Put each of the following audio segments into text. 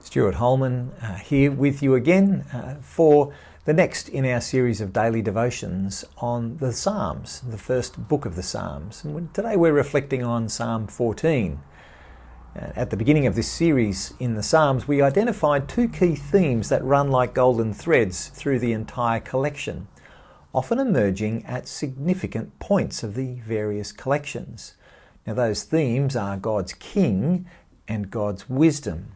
Stuart Holman here with you again for the next in our series of daily devotions on the Psalms, the first book of the Psalms. And today we're reflecting on Psalm 14. At the beginning of this series in the Psalms, we identified two key themes that run like golden threads through the entire collection, often emerging at significant points of the various collections. Now, those themes are God's King and God's wisdom.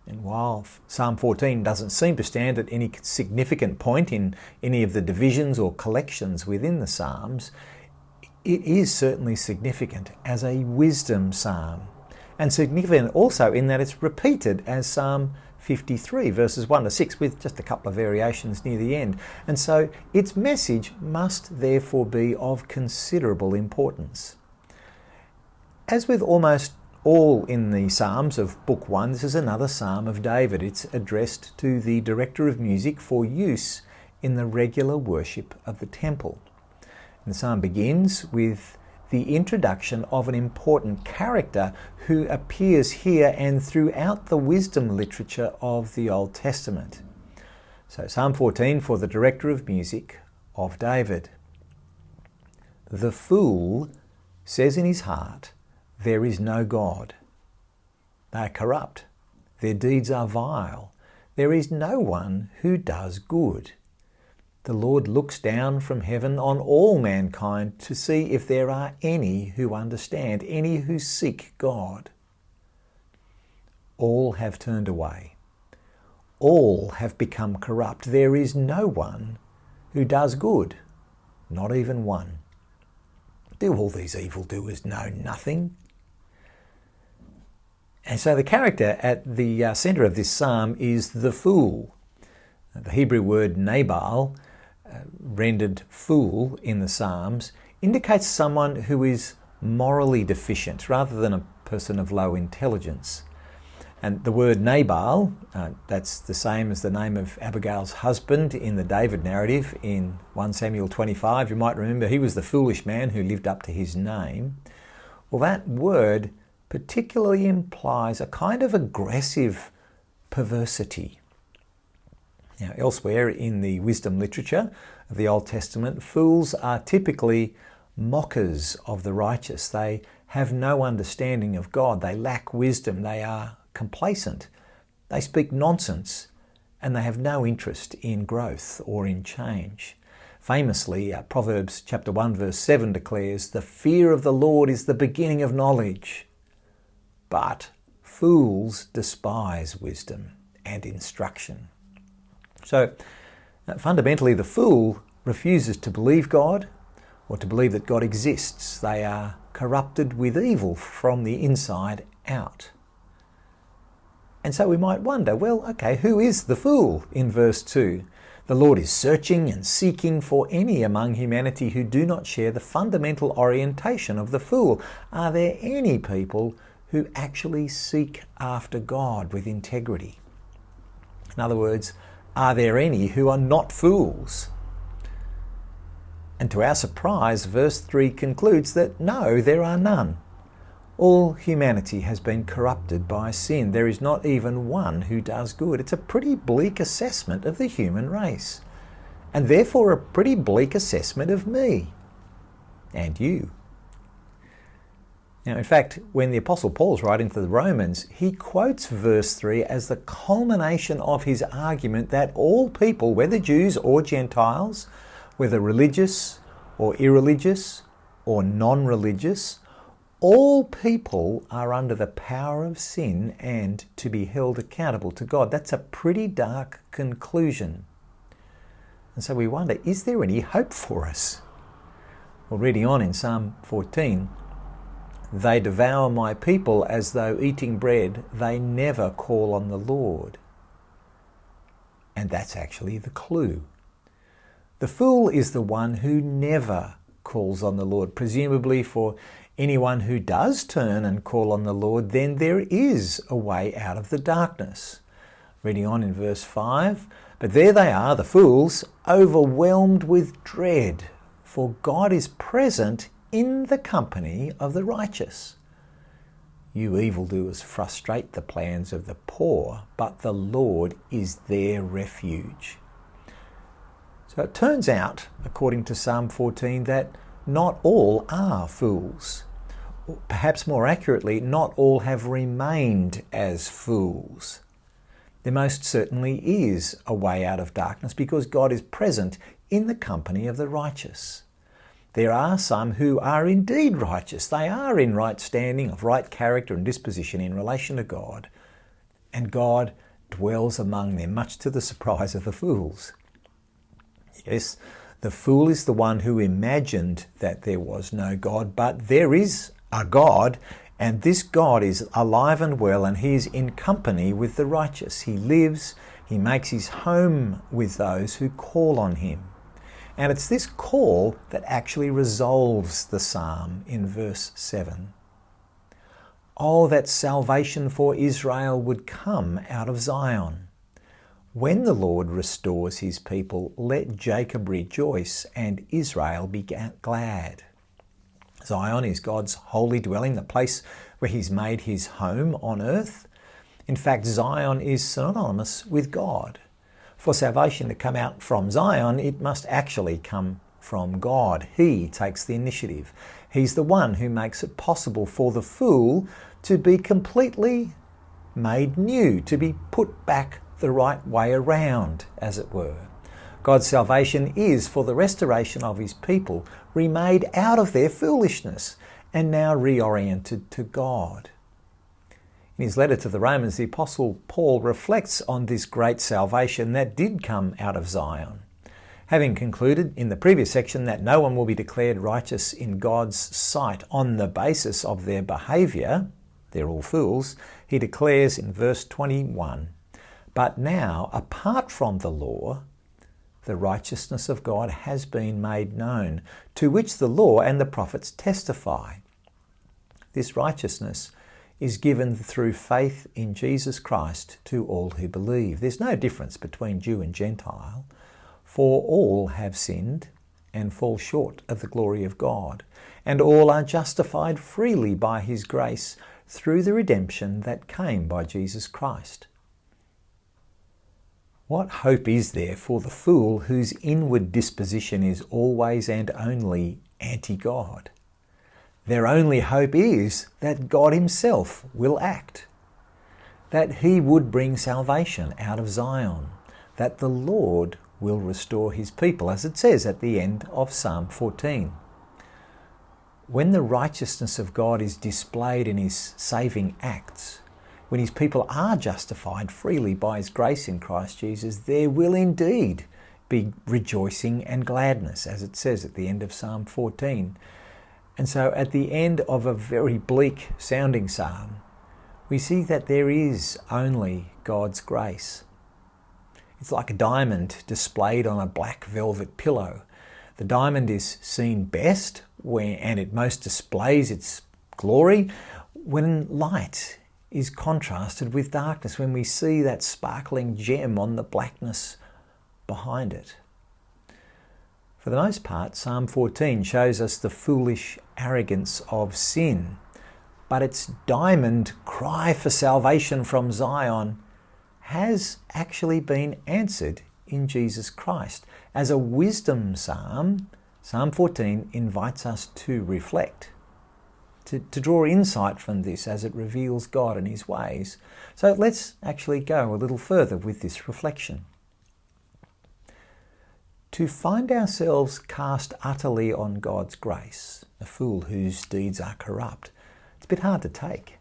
And while Psalm 14 doesn't seem to stand at any significant point in any of the divisions or collections within the Psalms, it is certainly significant as a wisdom psalm. And significant also in that it's repeated as Psalm 53, verses 1 to 6, with just a couple of variations near the end. And so its message must therefore be of considerable importance. As with almost all in the Psalms of Book 1, this is another Psalm of David. It's addressed to the director of music for use in the regular worship of the temple. And the Psalm begins with the introduction of an important character who appears here and throughout the wisdom literature of the Old Testament. So Psalm 14 for the director of music of David. The fool says in his heart, "There is no God." They are corrupt. Their deeds are vile. There is no one who does good. The Lord looks down from heaven on all mankind to see if there are any who understand, any who seek God. All have turned away. All have become corrupt. There is no one who does good, not even one. Do all these evildoers know nothing? And so the character at the centre of this psalm is the fool. The Hebrew word Nabal, rendered fool in the Psalms, indicates someone who is morally deficient rather than a person of low intelligence. And the word Nabal, that's the same as the name of Abigail's husband in the David narrative in 1 Samuel 25. You might remember he was the foolish man who lived up to his name. Well, that word particularly implies a kind of aggressive perversity. Now, elsewhere in the wisdom literature of the Old Testament, fools are typically mockers of the righteous. They have no understanding of God. They lack wisdom. They are complacent. They speak nonsense, and they have no interest in growth or in change. Famously, Proverbs chapter 1 verse 7 declares, "The fear of the Lord is the beginning of knowledge, but fools despise wisdom and instruction." So, fundamentally, the fool refuses to believe God or to believe that God exists. They are corrupted with evil from the inside out. And so we might wonder, well, okay, who is the fool in verse 2? The Lord is searching and seeking for any among humanity who do not share the fundamental orientation of the fool. Are there any people who actually seek after God with integrity? In other words, are there any who are not fools? And to our surprise, verse 3 concludes that no, there are none. All humanity has been corrupted by sin. There is not even one who does good. It's a pretty bleak assessment of the human race, and therefore a pretty bleak assessment of me and you. Now, in fact, when the Apostle Paul's writing to the Romans, he quotes verse 3 as the culmination of his argument that all people, whether Jews or Gentiles, whether religious or irreligious or non-religious, all people are under the power of sin and to be held accountable to God. That's a pretty dark conclusion. And so we wonder, is there any hope for us? Well, reading on in Psalm 14, "They devour my people as though eating bread. They never call on the Lord." And that's actually the clue. The fool is the one who never calls on the Lord. Presumably for anyone who does turn and call on the Lord, then there is a way out of the darkness. Reading on in verse 5, "But there they are, the fools, overwhelmed with dread, for God is present in the company of the righteous." You evildoers frustrate the plans of the poor, but the Lord is their refuge. So it turns out, according to Psalm 14, that not all are fools. Perhaps more accurately, not all have remained as fools. There most certainly is a way out of darkness because God is present in the company of the righteous. There are some who are indeed righteous. They are in right standing, of right character and disposition in relation to God. And God dwells among them, much to the surprise of the fools. Yes, the fool is the one who imagined that there was no God, but there is a God, and this God is alive and well, and he is in company with the righteous. He lives, he makes his home with those who call on him. And it's this call that actually resolves the psalm in verse 7. Oh, that salvation for Israel would come out of Zion. When the Lord restores his people, let Jacob rejoice and Israel be glad. Zion is God's holy dwelling, the place where he's made his home on earth. In fact, Zion is synonymous with God. For salvation to come out from Zion, it must actually come from God. He takes the initiative. He's the one who makes it possible for the fool to be completely made new, to be put back the right way around, as it were. God's salvation is for the restoration of his people, remade out of their foolishness and now reoriented to God. In his letter to the Romans, the Apostle Paul reflects on this great salvation that did come out of Zion. Having concluded in the previous section that no one will be declared righteous in God's sight on the basis of their behaviour, they're all fools, he declares in verse 21, but now, apart from the law, the righteousness of God has been made known, to which the law and the prophets testify. This righteousness is given through faith in Jesus Christ to all who believe. There's no difference between Jew and Gentile, for all have sinned and fall short of the glory of God, and all are justified freely by his grace through the redemption that came by Jesus Christ. What hope is there for the fool whose inward disposition is always and only anti-God? Their only hope is that God himself will act, that he would bring salvation out of Zion, that the Lord will restore his people, as it says at the end of Psalm 14. When the righteousness of God is displayed in his saving acts, when his people are justified freely by his grace in Christ Jesus, there will indeed be rejoicing and gladness, as it says at the end of Psalm 14. And so at the end of a very bleak sounding psalm, we see that there is only God's grace. It's like a diamond displayed on a black velvet pillow. The diamond is seen best and it most displays its glory when light is contrasted with darkness, when we see that sparkling gem on the blackness behind it. For the most part, Psalm 14 shows us the foolish arrogance of sin, but its diamond cry for salvation from Zion has actually been answered in Jesus Christ. As a wisdom psalm, Psalm 14 invites us to reflect, to draw insight from this as it reveals God and his ways. So let's actually go a little further with this reflection. To find ourselves cast utterly on God's grace, a fool whose deeds are corrupt, it's a bit hard to take.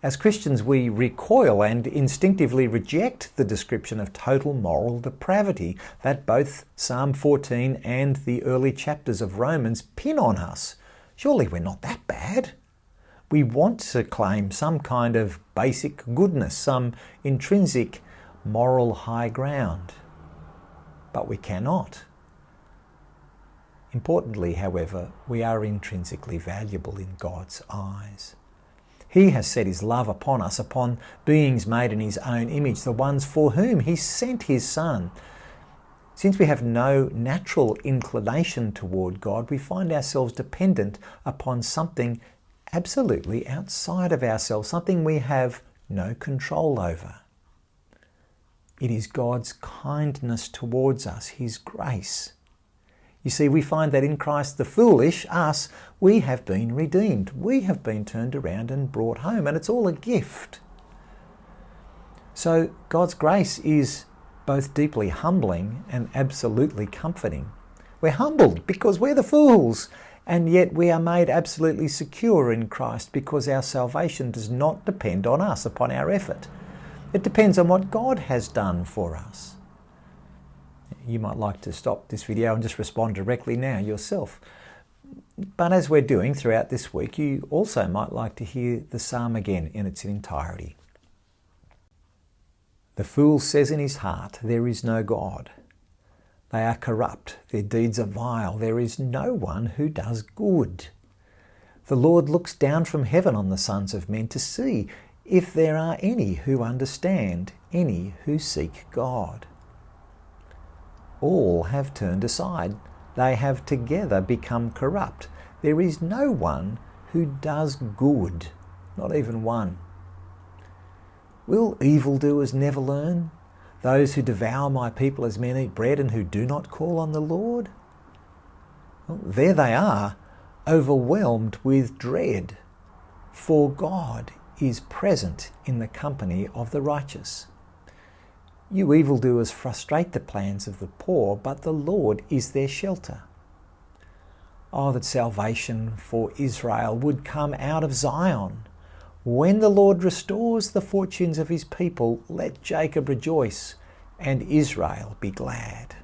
As Christians, we recoil and instinctively reject the description of total moral depravity that both Psalm 14 and the early chapters of Romans pin on us. Surely we're not that bad. We want to claim some kind of basic goodness, some intrinsic moral high ground. But we cannot. Importantly, however, we are intrinsically valuable in God's eyes. He has set his love upon us, upon beings made in his own image, the ones for whom he sent his Son. Since we have no natural inclination toward God, we find ourselves dependent upon something absolutely outside of ourselves, something we have no control over. It is God's kindness towards us, His grace. You see, we find that in Christ the foolish, us, we have been redeemed. We have been turned around and brought home, and it's all a gift. So God's grace is both deeply humbling and absolutely comforting. We're humbled because we're the fools, and yet we are made absolutely secure in Christ because our salvation does not depend on us, upon our effort. It depends on what God has done for us. You might like to stop this video and just respond directly now yourself. But as we're doing throughout this week, you also might like to hear the psalm again in its entirety. The fool says in his heart, "There is no God." They are corrupt, their deeds are vile, there is no one who does good. The Lord looks down from heaven on the sons of men to see if there are any who understand, any who seek God. All have turned aside, they have together become corrupt. There is no one who does good, not even one. Will evildoers never learn? Those who devour my people as men eat bread and who do not call on the Lord? Well, there they are, overwhelmed with dread, for God is present in the company of the righteous. You evildoers frustrate the plans of the poor, but the Lord is their shelter. Oh, that salvation for Israel would come out of Zion. When the Lord restores the fortunes of his people, let Jacob rejoice and Israel be glad.